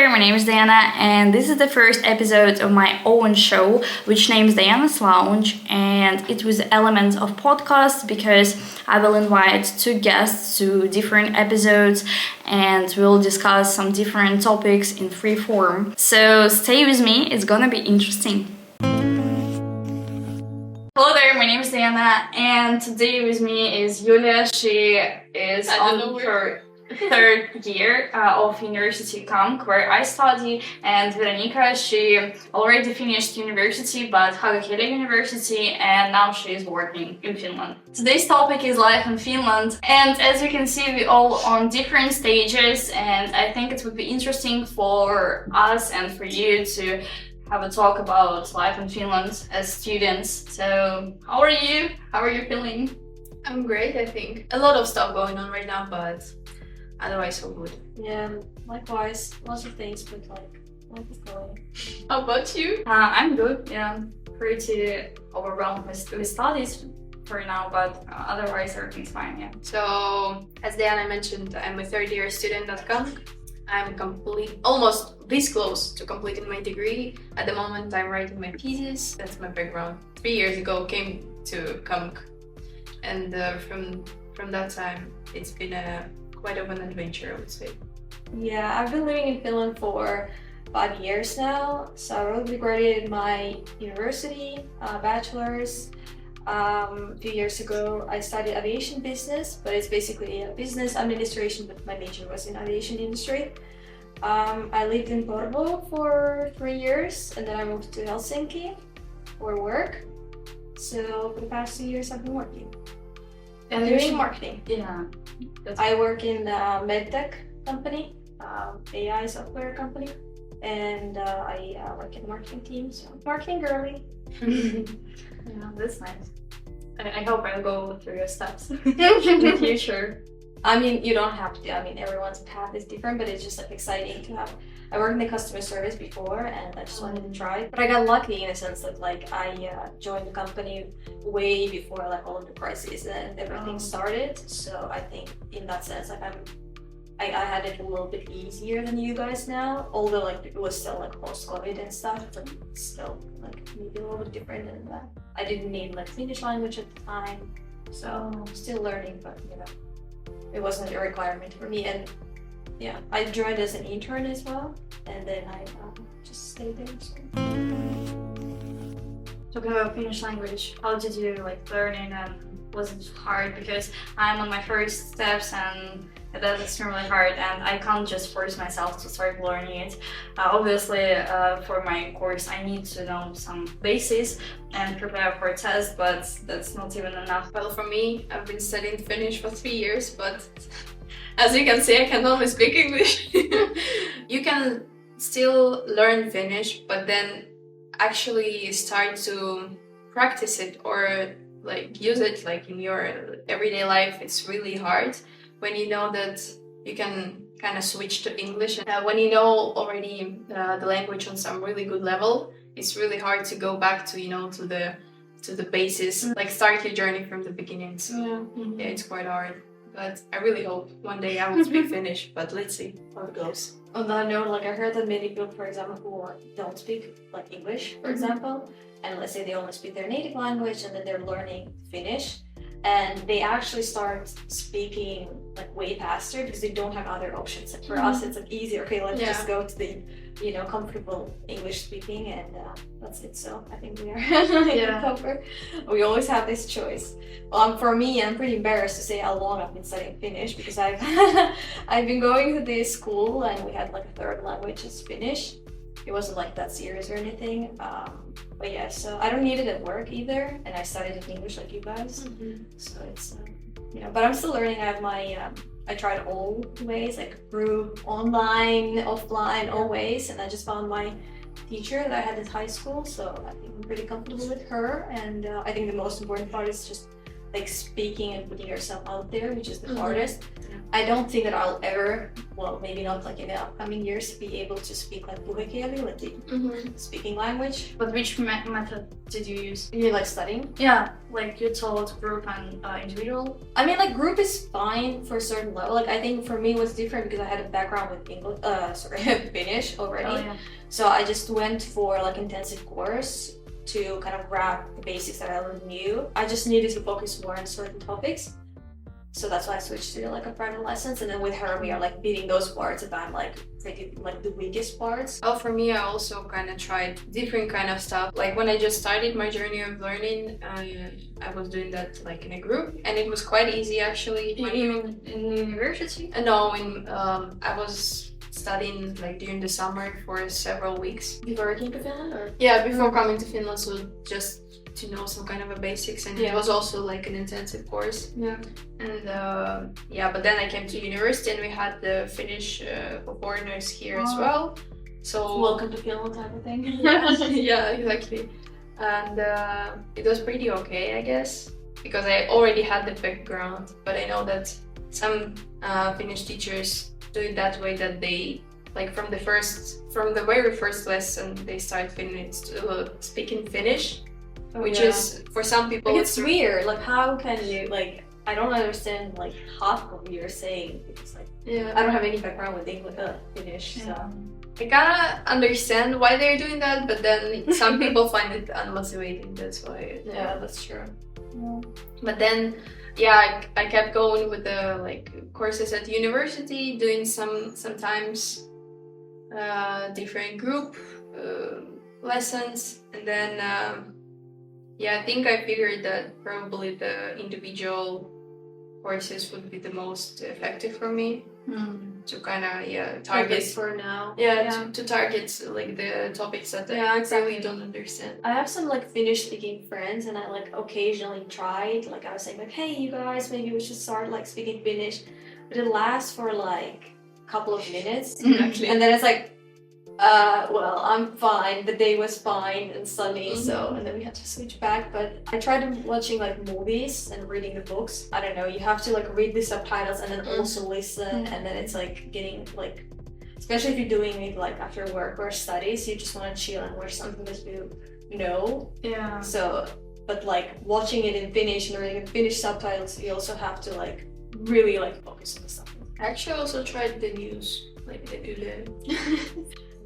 there, my name is Diana, and this is the first episode of my own show, which names Diana's Lounge, and it was an element of podcast because I will invite two guests to different episodes, and we'll discuss some different topics in free form. So stay with me; it's gonna be interesting. Hello there, my name is Diana, and today with me is Julia. She is on her third year of University Camp, where I study, and Veronika, she already finished university, but Hagakele University, and now she is working in Finland. Today's topic is life in Finland, and as you can see, we all on different stages, and I think it would be interesting for us and for you to have a talk about life in Finland as students. So, how are you? How are you feeling? I'm great, I think. A lot of stuff going on right now, but otherwise so good. Yeah, likewise. Lots of things, but life is going. How about you? I'm good, yeah. Pretty overwhelmed with studies for now, but otherwise everything's fine, yeah. So, as Diana mentioned, I'm a third year student at Kank. I'm almost this close to completing my degree. At the moment, I'm writing my thesis. That's my background. 3 years ago, came to Kank, and from that time, it's been quite of an adventure, I would say. Yeah, I've been living in Finland for 5 years now. So I recently graduated my university, bachelor's. A few years ago, I studied aviation business, but it's basically a business administration, but my major was in aviation industry. I lived in Porvoo for 3 years, and then I moved to Helsinki for work. So for the past 2 years, I've been working. And doing marketing. Yeah. I work in a medtech company, AI software company, and I work in the marketing team, so marketing girly. Yeah, that's nice. I hope I'll go through your steps in the future. I mean, you don't have to. I mean, everyone's path is different, but it's just exciting to have. I worked in the customer service before, and I just wanted to try it. But I got lucky in a sense that I joined the company way before all of the crises and everything started. So I think in that sense, I had it a little bit easier than you guys now. Although it was still post-COVID and stuff, but still maybe a little bit different than that. I didn't need Finnish language at the time, so still learning, but it wasn't a requirement for me. And yeah, I joined as an intern as well, and then I just stayed there. So. Talking about Finnish language, how did you learn it, and was it hard? Because I'm on my first steps, and that's extremely hard, and I can't just force myself to start learning it. Obviously, for my course, I need to know some basics and prepare for a test, but that's not even enough. Well, for me, I've been studying Finnish for 3 years, but as you can see, I can only speak English. You can still learn Finnish, but then actually start to practice it or use it in your everyday life. It's really hard when you know that you can kind of switch to English. When you know already the language on some really good level, it's really hard to go back to to the basis, start your journey from the beginning. So yeah, it's quite hard. But I really hope one day I will speak Finnish, but let's see how it goes. On that note, I heard that many people, for example, who don't speak English, for example, and let's say they only speak their native language and then they're learning Finnish, and they actually start speaking way faster because they don't have other options. For us, it's easier. Okay, let's just go to the comfortable English speaking, and that's it. So I think we are covered. We always have this choice. Well, for me, I'm pretty embarrassed to say how long I've been studying Finnish because I've been going to this school, and we had a third language is Finnish. It wasn't that serious or anything. But yeah, so I don't need it at work either, and I studied in English like you guys. So it's but I'm still learning. I have my I tried all ways, through online, offline, all ways, and I just found my teacher that I had in high school. So I think I'm pretty comfortable with her, and I think the most important part is just like speaking and putting yourself out there, which is the hardest. I don't think that I'll ever, well, maybe not like in the upcoming years, be able to speak like puhekieli, like the speaking language. But which method did you use? You like studying? Yeah, like you told group and individual. I mean, like group is fine for a certain level. Like I think for me it was different because I had a background with English, Finnish already. Oh, yeah. So I just went for like intensive course to kind of grab the basics that I already knew. I just needed to focus more on certain topics. So that's why I switched to like a private lessons, and then with her we are like beating those parts if I'm like pretty like the weakest parts. Well, for me, I also kind of tried different kind of stuff. Like when I just started my journey of learning, I was doing that like in a group, and it was quite easy actually. You mean in university? No, I was studying like during the summer for several weeks. Before you came to Finland, or? Yeah, before coming to Finland, so just to know some kind of a basics, and it was also like an intensive course. Yeah. And but then I came to university and we had the Finnish for foreigners here as well. So welcome to Finland type of thing. Yeah, exactly. And it was pretty okay, I guess, because I already had the background. But I know that some Finnish teachers do it that way, that they like from the very first lesson they start speaking Finnish. Which is for some people like, it's weird. Like how can you like? I don't understand like half of what you're saying because like I don't have any background with English, Finnish. So I kinda understand why they're doing that, but then some people find it unmotivating. That's why. Yeah, that's true. Yeah. But then I kept going with the like courses at university, doing sometimes different group lessons, and then. I think I figured that probably the individual courses would be the most effective for me to kind of target for now. To target like the topics that I really don't understand. I have some like Finnish speaking friends, and I like occasionally tried. Like I was saying like, hey, you guys, maybe we should start like speaking Finnish, but it lasts for like a couple of minutes, and then it's like. Well, I'm fine. The day was fine and sunny, so and then we had to switch back. But I tried watching like movies and reading the books. I don't know. You have to like read the subtitles and then also listen, and then it's like getting like, especially if you're doing it like after work or studies, you just want to chill and watch something that you know. Yeah. So, but like watching it in Finnish and reading the Finnish subtitles, you also have to like really like focus on the stuff. I actually also tried the news, like the Yle.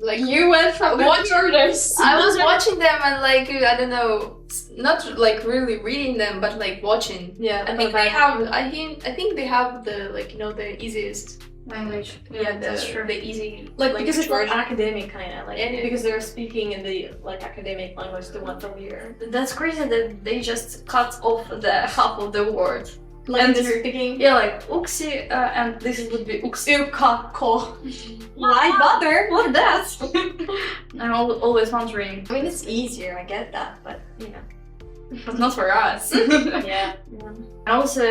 Like you went from watchers. I was watching them and like I don't know, not like really reading them, but like watching. Yeah, I think they have. I think they have the like the easiest language. Yeah, that's true. The easy like because it's like academic kind of like because they're speaking in the like academic language, the one from here. That's crazy that they just cut off the half of the word. Like and they're speaking. Yeah, like uksi, and this would be uksi. Ko. Why bother? What that? I'm always wondering. I mean, it's easier. I get that, but you know, but not for us. Yeah. And also,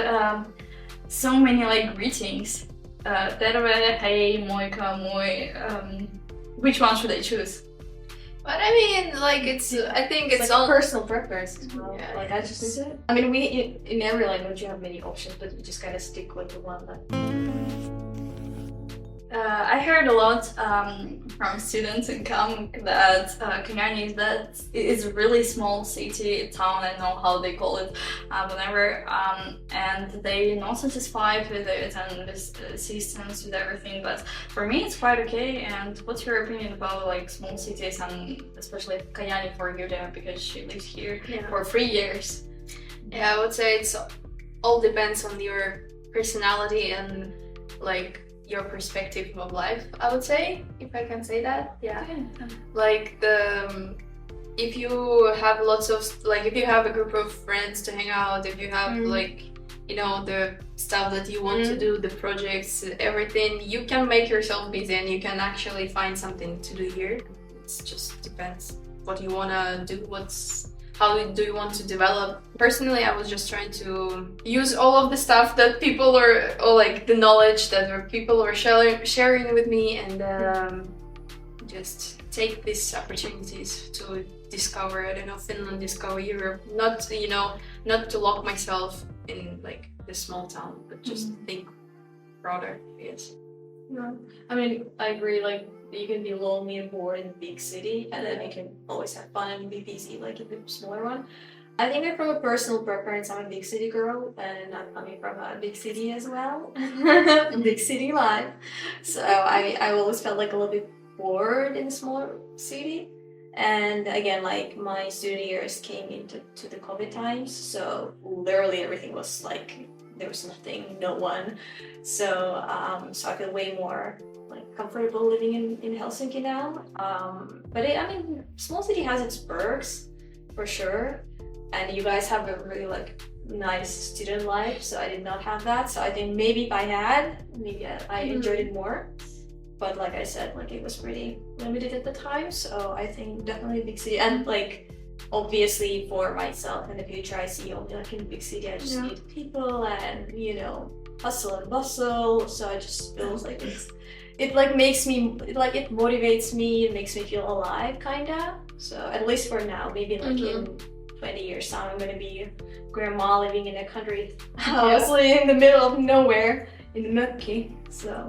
so many like greetings. Terve, hey, moika, moi. Which one should I choose? But I mean, like I think it's like all personal preference as well. Yeah, like I just. I mean, in every language you have many options, but you just gotta stick with the one that. I heard a lot from students in CAM that Kajaani is a really small city, town, I don't know how they call it, whatever, and they're not satisfied with it and the systems, with everything, but for me it's quite okay. And what's your opinion about like small cities, and especially Kajaani for Julia, because she lived here for 3 years? Yeah, I would say it's all depends on your personality and like your perspective of life, I would say, if I can say that. Yeah. Like if you have lots of like if you have a group of friends to hang out, if you have like the stuff that you want to do, the projects, everything, you can make yourself busy and you can actually find something to do here. It just depends what you wanna do, how do you want to develop. Personally, I was just trying to use all of the stuff that people or like the knowledge that people were sharing with me, and just take these opportunities to discover, I don't know, Finland, discover Europe. Not to lock myself in like this small town, but just think broader, yes. Yeah. I mean, I agree, like, you can be lonely and bored in a big city, and then you can always have fun and be busy, like, in the smaller one. I think that from a personal preference, I'm a big city girl, and I'm coming from a big city as well. Big city life. So I always felt like a little bit bored in a smaller city. And again, like, my student years came into the COVID times, so literally everything was like, there was nothing, no one. So so I feel way more like comfortable living in Helsinki now. But I mean, small city has its perks for sure, and you guys have a really like nice student life. So I did not have that. So I think maybe if I had, maybe I enjoyed it more. But like I said, like, it was pretty limited at the time. So I think definitely a big city, and like, obviously for myself in the future, I see only like in a big city, I just need people and, you know, hustle and bustle. So I just feels like it like makes me, like, it motivates me, it makes me feel alive, kinda. So at least for now, maybe like in 20 years time, I'm gonna be grandma living in a country, obviously in the middle of nowhere, in the Mökki. So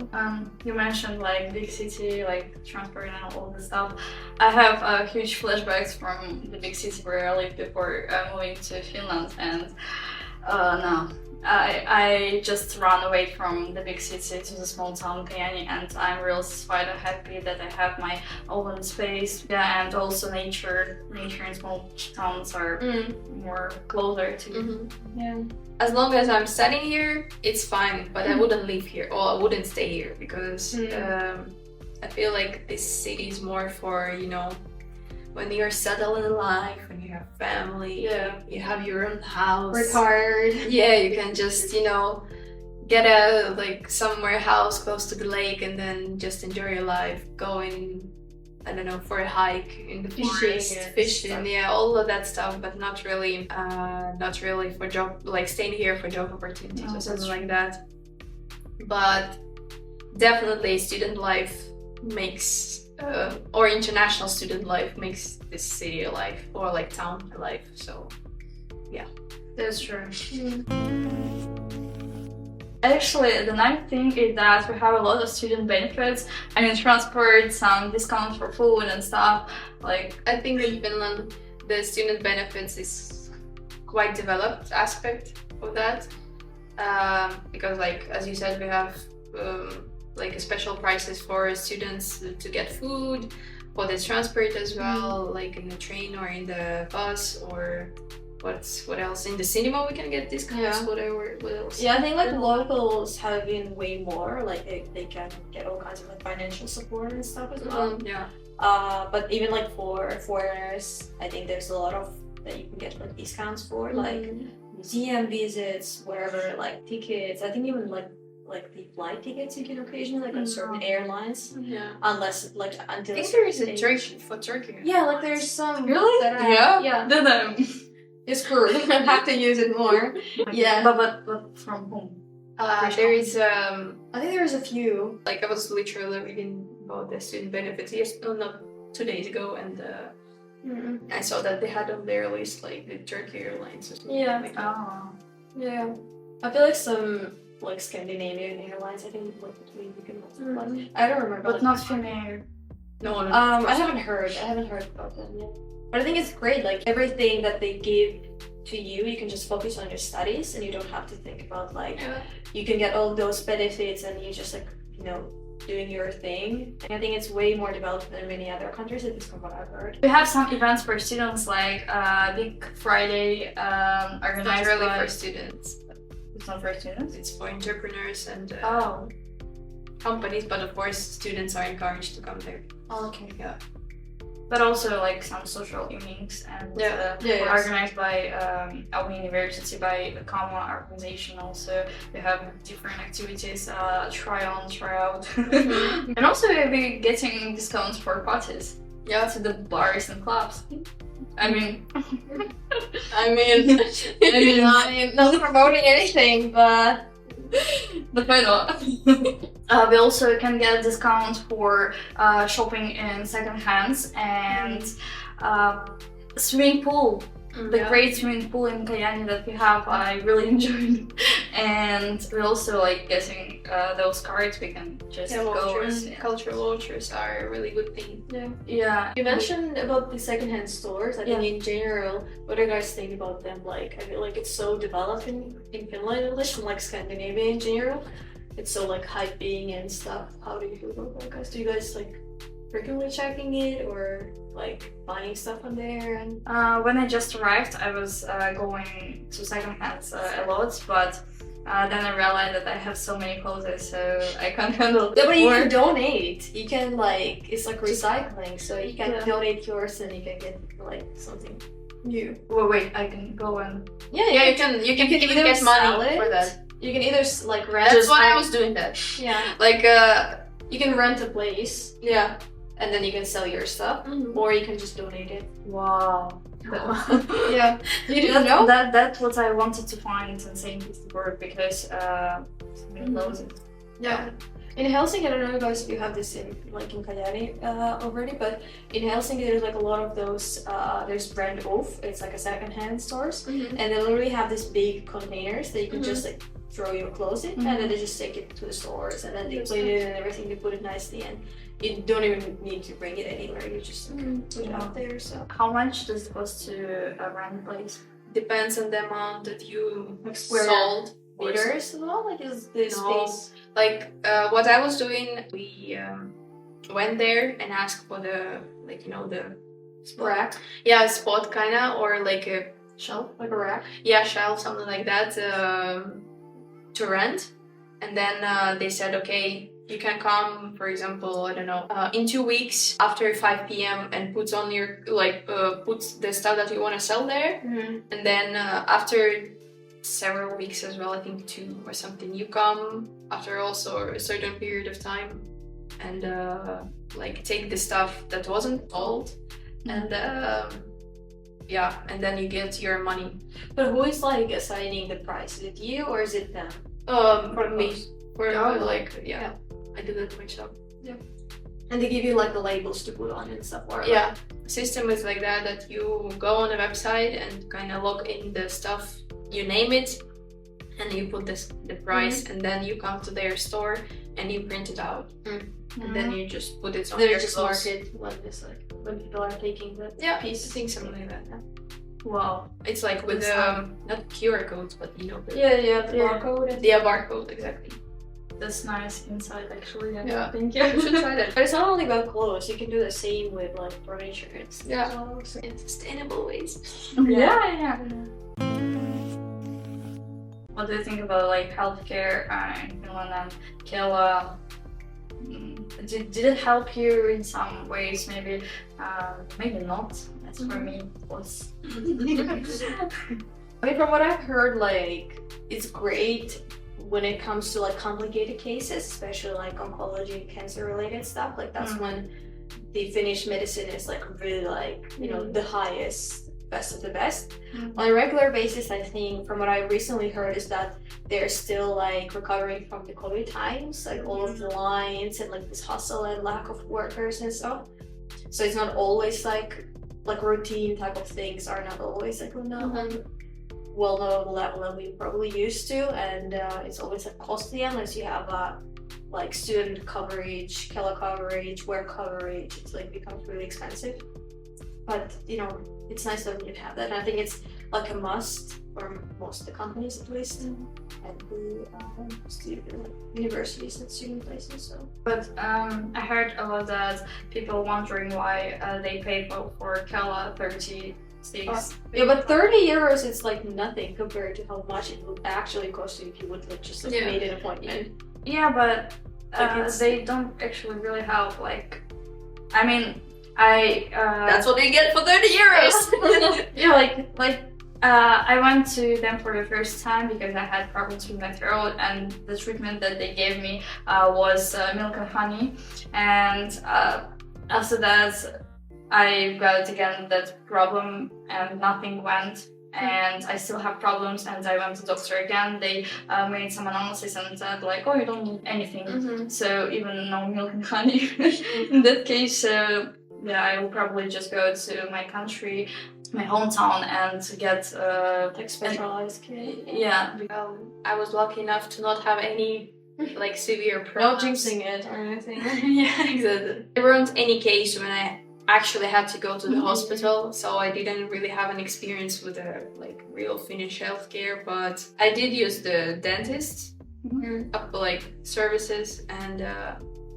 you mentioned like big city, like transport and all this stuff. I have huge flashbacks from the big city where I lived before moving to Finland, and no, I just ran away from the big city to the small town Pieni, and I'm real satisfied and happy that I have my own space. Yeah, and also nature in small towns are more closer to me. yeah. As long as I'm studying here, it's fine, but I wouldn't live here, or I wouldn't stay here, because I feel like this city is more for, you know, when you're settled in life, when you have family, you have your own house, Retired. Yeah, you can just, you know, get a like somewhere house close to the lake and then just enjoy your life, going, I don't know, for a hike in the forest, fishing, yeah, all of that stuff, but not really for job, like staying here for job opportunities or something like that. But definitely student life makes, or international student life makes this city alive, or like town alive. So yeah, That's true. Actually, the nice thing is that we have a lot of student benefits. I mean, transport, some discounts for food and stuff. Like, I think in Finland, the student benefits is quite developed aspect of that, because, like, as you said, we have like special prices for students to get food, for the transport as well, like in the train or in the bus, or what else? In the cinema we can get discounts, whatever, what else? Yeah, I think like locals have been way more, like they can get all kinds of like financial support and stuff as well. But even like for foreigners, I think there's a lot of that you can get like discounts for, like museum visits, wherever, like tickets. I think even like the flight tickets you can occasionally, like on certain airlines. Yeah. Unless like until I think there is a Turkey for Turkey. Yeah, like there's some Really? that have, yeah. Then It's cool. I have to use it more. Yeah. But from whom? There is I think there's a few. like I was literally reading about the student benefits not 2 days ago, and I saw that they had on their list like the Turkey Airlines or something. Yeah. Like that. Yeah. I feel like some like Scandinavian airlines, I think like between you can also fly. I don't remember. But not Finnair. No. I haven't heard about them yet. But I think it's great, like everything that they give to you, you can just focus on your studies and you don't have to think about like, you can get all those benefits and you just like, you know, doing your thing. And I think it's way more developed than many other countries, at least from what I've heard. We have some events for students, like Big Friday organized Not really by... for students. It's not for students? It's for entrepreneurs and companies, but of course students are encouraged to come there. Oh, okay. Yeah. But also like some social evenings and organized by our university, by a common organization. Also, we have different activities, try on, try out, and also we'll be getting discounts for parties. Yeah, to the bars and clubs. I mean, not promoting anything, but why not? We also can get a discount for shopping in second hands and swimming pool. the great swimming pool in Kajani that we have, I really enjoyed. And we're also like getting those cards. We can just go. And, cultural vouchers are a really good thing. Yeah. You mentioned about the secondhand stores. I think in general, what do you guys think about them? Like, I feel like it's so developed in Finland, at least, and like Scandinavia in general. It's so like hyping and stuff. How do you feel about that, guys? Do you guys like frequently checking it or like buying stuff on there? And when I just arrived, I was going to secondhands a lot, but then I realized that I have so many clothes, so I can't handle it. yeah, but you can donate. You can like, it's like recycling, so you can donate yours and you can get like something new. Well, wait, I can go and you can even get money for that. You can either like rent. That's why I was doing that. Yeah. Like you can rent a place. Yeah. And then you can sell your stuff, or you can just donate it. Wow. Yeah. You didn't know? That's what I wanted to find in St. Petersburg because clothes. Yeah. In Helsinki, I don't know guys if you have this in like in Kajani already, but in Helsinki there's like a lot of those. There's brand Off. It's like a secondhand stores, and they literally have these big containers that you can just like throw your clothes in, and then they just take it to the stores, and then they clean it and everything. They put it nicely, and you don't even need to bring it anywhere. You just put it out there. So how much does it cost to rent a place? Depends on the amount that you square sold. meters as well. Like is this space? Like what I was doing, we went there and asked for the the rack. Yeah, spot kinda, or like a shelf, like a rack. Yeah, shelf, something like that, to rent. And then they said, okay, you can come, for example, I don't know, in 2 weeks after 5 p.m. and put on your put the stuff that you want to sell there. And then after several weeks as well, I think 2 or something, you come after also a certain period of time and like take the stuff that wasn't sold, and and then you get your money. But who is like assigning the price? Is it you or is it them? For me. I do that myself. Yeah. And they give you like the labels to put on and stuff, or yeah, system is like that you go on a website and kind of log in the stuff, you name it, and you put the price, and then you come to their store and you print it out, and then you just put it on your just clothes. market like this, like when people are taking the piece. I think something like that. Wow, it's like with not QR codes, but you know. The barcode. Yeah, barcode, exactly. That's nice insight, actually. Yeah, thank you. You should try that. But it's not only about clothes. You can do the same with like furniture and stuff. Yeah, as well, so. in sustainable ways. Yeah. What do you think about like healthcare in Finland and Kela? Did it help you in some ways? Maybe, maybe not. As for me, it was. I mean, from what I've heard, like it's great when it comes to like complicated cases, especially like oncology, cancer-related stuff. Like that's when the Finnish medicine is like really like the highest, best of the best. On a regular basis, I think from what I recently heard is that they're still like recovering from the COVID times, like all of the lines and like this hustle and lack of workers and stuff. So it's not always like routine type of things are not always like well-known level that we probably used to, and it's always like costly unless you have like student coverage, Kela coverage, work coverage. It's like becomes really expensive. But it's nice that we can have that. And I think it's like a must for most of the companies, at least, and the universities and student places. So. But I heard a lot that people wondering why they pay for Kela 36. Yeah, but 30 euros is like nothing compared to how much it would actually cost you if you would just made an appointment. Yeah, but they don't actually really help. Like, I mean, that's what you get for 30 euros. Yeah, I went to them for the first time because I had problems with my throat, and the treatment that they gave me was milk and honey, and after that I got again that problem and nothing went, and I still have problems, and I went to the doctor again. They made some analysis and said like, oh, you don't need anything, so even no milk and honey in that case. So yeah, I will probably just go to my country my hometown and to get Like specialized care. yeah. I was lucky enough to not have any like severe Not problems. jinxing it or anything. Yeah, exactly. There weren't any case when I actually had to go to the hospital, so I didn't really have an experience with a like real Finnish healthcare. But I did use the dentist like services, and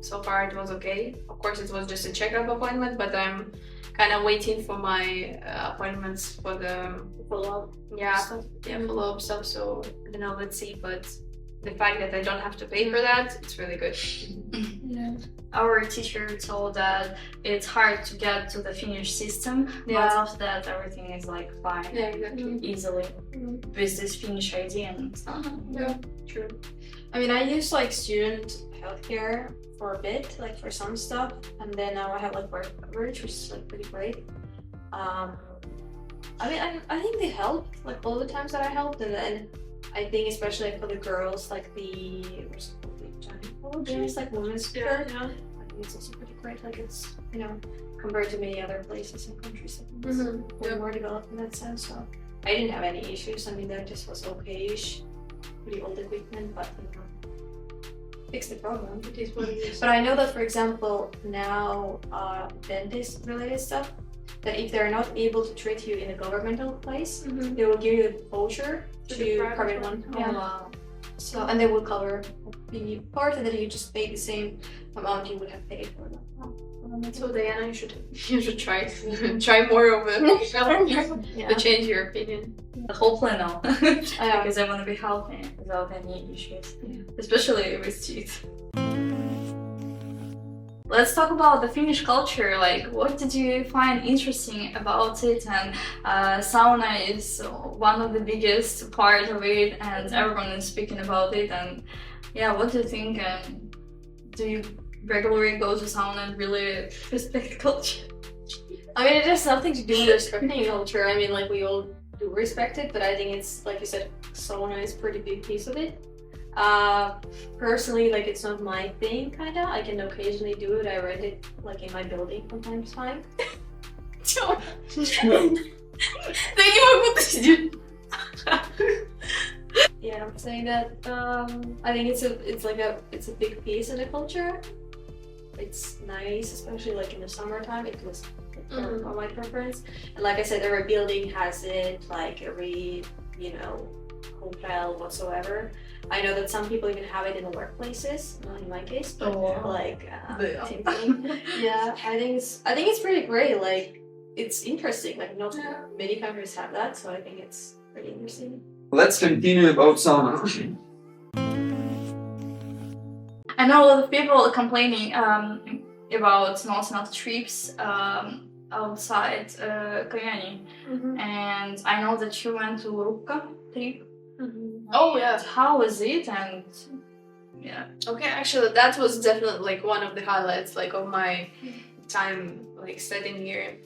so far it was okay. Of course, it was just a checkup appointment, but I'm kind of waiting for my appointments for the Follow-up. Follow-up stuff. So I don't know, let's see. But the fact that I don't have to pay for that, it's really good. Yeah. Our teacher told that it's hard to get to the Finnish system, but Yeah. after that everything is like fine, Yeah, exactly. easily with this Finnish ID and stuff. Yeah, true. I mean, I used like student healthcare for a bit, like for some stuff, and then now I have like work coverage, which is like pretty great. I mean, I think they helped like all the times that I helped, and then I think especially like, for the girls, like the gynecologists, like women's care. Yeah. I think it's also pretty great. Like it's compared to many other places and countries, I think it's way more developed in that sense. So I didn't have any issues. I mean, that just was okay-ish, pretty old equipment, but fix the problem. It is what it is. But I know that, for example, now dentist-related stuff, that if they're not able to treat you in a governmental place, they will give you a voucher to private one. Oh, wow. So, and they will cover the part, and then you just pay the same amount you would have paid for that. So Diana, you should try more of it to change your opinion. Hopefully no, because I want to be healthy without any issues, especially with teeth. Let's talk about the Finnish culture. Like, what did you find interesting about it? And sauna is one of the biggest part of it, and everyone is speaking about it. And yeah, what do you think? Do you regularly go to sauna and really respect culture? I mean, it has nothing to do with respecting culture. I mean, like, we all do respect it, but I think it's, like you said, sauna is a pretty big piece of it. Personally, like, it's not my thing, kinda. I can occasionally do it. I rent it, like, in my building from time to time. Yeah, I'm saying that, I think it's a big piece of the culture. It's nice, especially like in the summertime. It was for my preference. And like I said, every building has it, like every, hotel whatsoever. I know that some people even have it in the workplaces, not in my case, but yeah, I think it's pretty great. Like, it's interesting. Like, not many countries have that, so I think it's pretty interesting. Let's continue about sauna. I know a lot of people complaining about not enough trips outside Kajani, and I know that you went to Rukka trip. Oh yeah. How was it? And yeah. Okay, actually, that was definitely like one of the highlights, like, of my time, like, studying here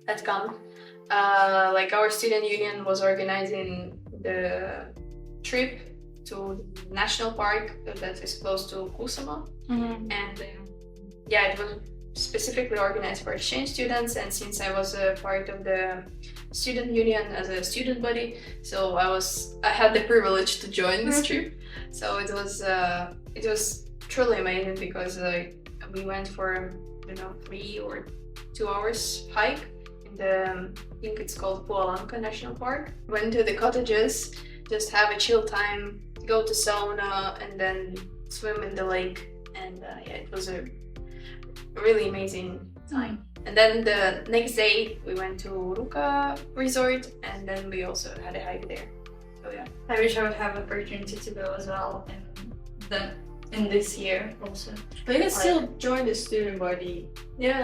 at CAM. Like, our student union was organizing the trip to the national park that is close to Kuusamo, and it was specifically organized for exchange students. And since I was a part of the student union as a student body, so I had the privilege to join this trip. So it was truly amazing, because we went for 3 or 2 hours hike in the, I think it's called Puolanka National Park. Went to the cottages, just have a chill time, go to sauna, and then swim in the lake. And it was a really amazing time. And then the next day we went to Rukka resort, and then we also had a hike there. So yeah, I wish I would have opportunity to go as well in this year also. But you can still join the student body. Yeah,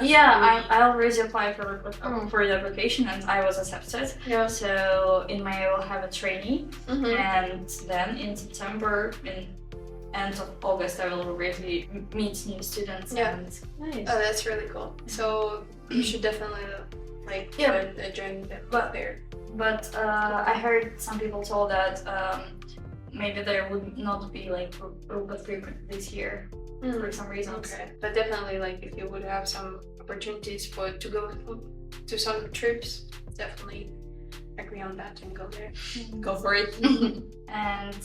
I already applied for the application and I was accepted. Yeah. So in May I will have a trainee, and then in September, in end of August, I will already meet new students. Yeah. And Nice. Oh, that's really cool. So you should definitely join them there. But I heard some people told that maybe there would not be like Rukka trip this year for some reasons. Okay, but definitely, like, if you would have some opportunities to go to some trips, definitely agree on that and go there. Go for it. And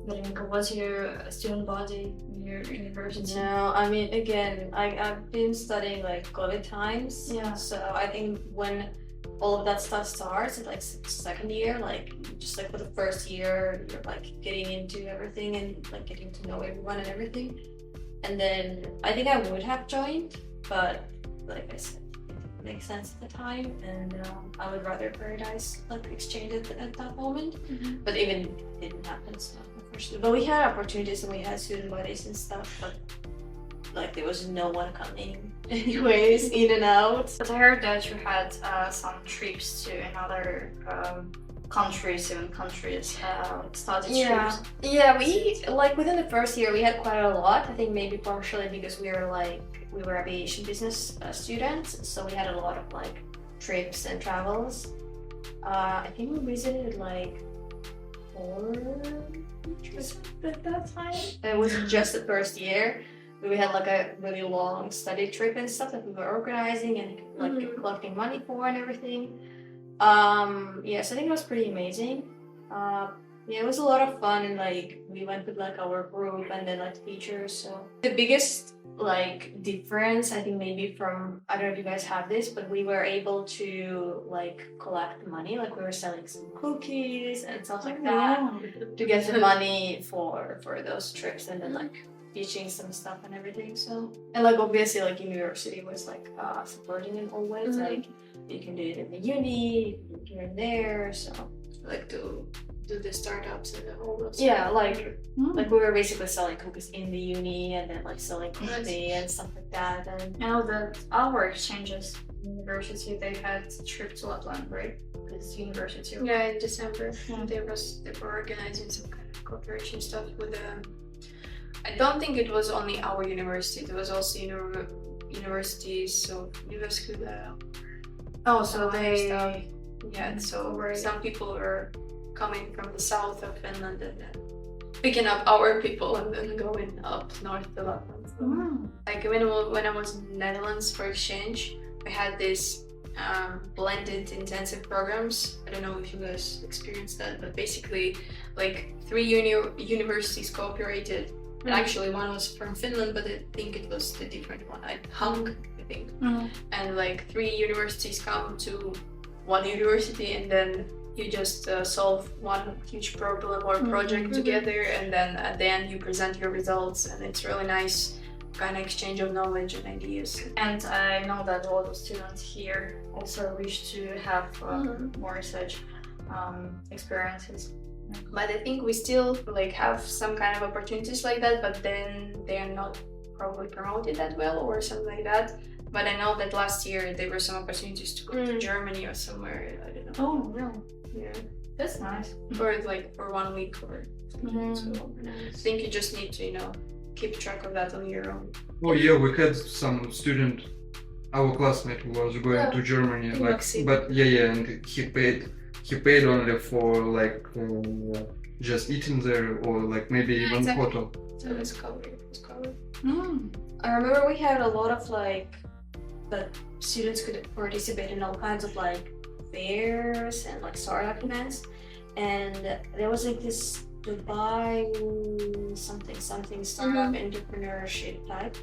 Veronica, what's your student body in your university? No, I mean, again, I've been studying like COVID times. Yeah. So I think when all of that stuff starts, like second year, like just like for the first year, you're like getting into everything and like getting to know everyone and everything. And then I think I would have joined, but like I said, it makes sense at the time, and I would rather prioritize like exchange at that moment. But even it didn't happen, so unfortunately. But we had opportunities and we had student bodies and stuff, but like there was no one coming anyways, in and out. But I heard that you had some trips to another countries, even countries, study trips. Yeah, we like within the first year we had quite a lot. I think maybe partially because we were aviation business students, so we had a lot of like trips and travels. I think we visited like 4 countries at that time. It was just the first year. We had like a really long study trip and stuff that we were organizing and like collecting money for and everything. Yes, I think it was pretty amazing. Yeah, it was a lot of fun, and like we went with like our group and then like teachers. So the biggest like difference, I think maybe from, I don't know if you guys have this, but we were able to like collect money. Like we were selling some cookies and stuff like that to get the money for those trips, and then like teaching some stuff and everything. So, and like obviously like university was like supporting it always. Like you can do it in the uni, here and there. So Like to do the startups and all those. yeah, like we were basically selling cookies in the uni and then like selling coffee and stuff like that. And I know that our exchanges university, they had trip to Lapland, right? This university. Yeah, in December they were organizing some kind of cooperation stuff with I don't think it was only our university. There was also universities of Jyväskylä. Oh, so they stuff. Yeah, so some people were coming from the south of Finland and then picking up our people and then going up north to Lapland. So, like when I was in Netherlands for exchange, we had this blended intensive programs. I don't know if you guys experienced that, but basically like 3 universities cooperated. Actually, one was from Finland, but I think it was the different one. Hung, I think. And like 3 universities come to one university, and then you just solve one huge problem or project together, and then at the end you present your results, and it's really nice kind of exchange of knowledge and ideas. And I know that a lot of students here also wish to have more such experiences. But I think we still like have some kind of opportunities like that, but then they are not probably promoted that well or something like that. But I know that last year there were some opportunities to go to Germany or somewhere. I don't know. Oh, really? Yeah, That's nice. or like for 1 week or something. So I think you just need to keep track of that on your own. Oh yeah, we had some student, our classmate who was going to Germany, like, but yeah, and he paid only for like just eating there or like maybe even hotel. So it's covered. I remember we had a lot of like that students could participate in all kinds of like fairs and like startup events, and there was like this Dubai something startup entrepreneurship type,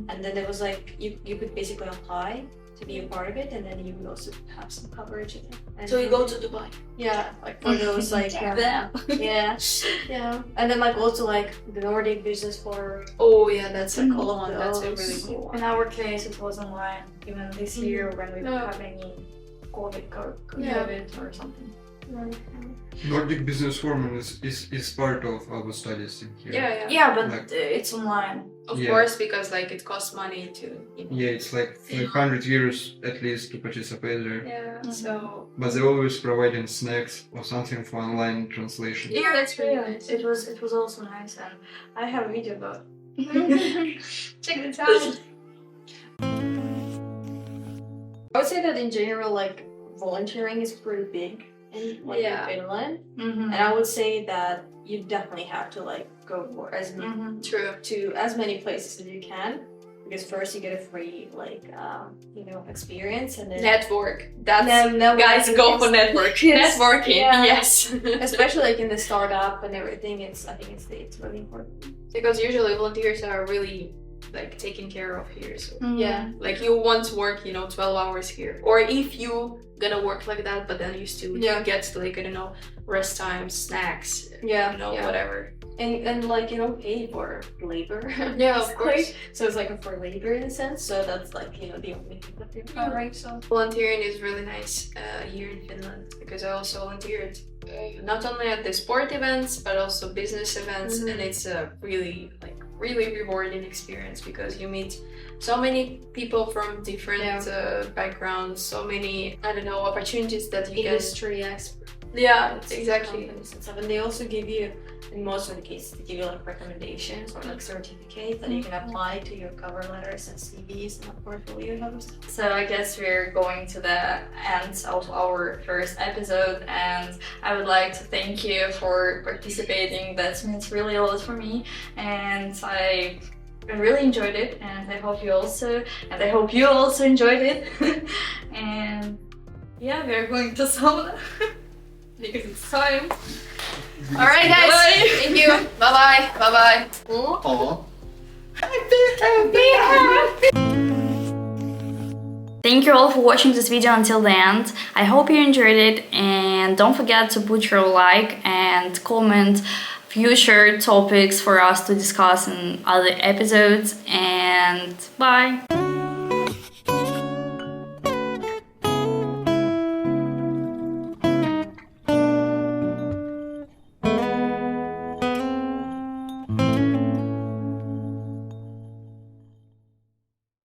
and then there was like you could basically apply to be a part of it, and then you would also have some coverage of it. And So you go to Dubai. yeah, like for those like yeah, and then like also like the Nordic Business Forum. Oh yeah, that's a cool all one. of That's a those. really cool one. In our case, it was online. Even this year, when we were having COVID or something. Nordic Business Forum is part of our studies in here. Yeah, but Like- it's online. Of Yeah. course, because like it costs money to. Yeah, it's like 300 euros at least to participate there. Yeah. So. But they're always providing snacks or something for online translation. Yeah, that's really nice. It was also nice, and I have a video about Check this out. I would say that in general, like volunteering is pretty big in in Finland, and I would say that you definitely have to like go for as True. to as many places as you can. because first you get a free experience, and then Network. That's no, guys go for network. Yes. Networking. Yeah. Yes. especially like in the startup and everything. I think it's really important. Because usually volunteers are really like taken care of here. So Yeah. like you want to work 12 hours here, or if you gonna work like that, but then you still get like, I don't know, rest times, snacks, whatever. And like you don't pay for labor. Yeah, of course. So it's like for labor in a sense. So that's like the only thing that they're covering. So Volunteering is really nice here in Finland, because I also volunteered not only at the sport events but also business events, and it's a really rewarding experience, because you meet so many people from different backgrounds, so many, I don't know, opportunities that you industry experts. Yeah, exactly. And stuff. And they also give you, in most of the cases, they give you like recommendations or like certificates that you can apply to your cover letters and CVs and portfolio and other stuff. So I guess we're going to the end of our first episode, and I would like to thank you for participating. That means really a lot for me, and I really enjoyed it, and I hope you also enjoyed it. And yeah, we're going to sauna because it's time. All right, guys. Bye. Thank you. Bye bye. Bye bye. Oh. Thank you all for watching this video until the end. I hope you enjoyed it, and don't forget to put your like and comment future topics for us to discuss in other episodes, and bye!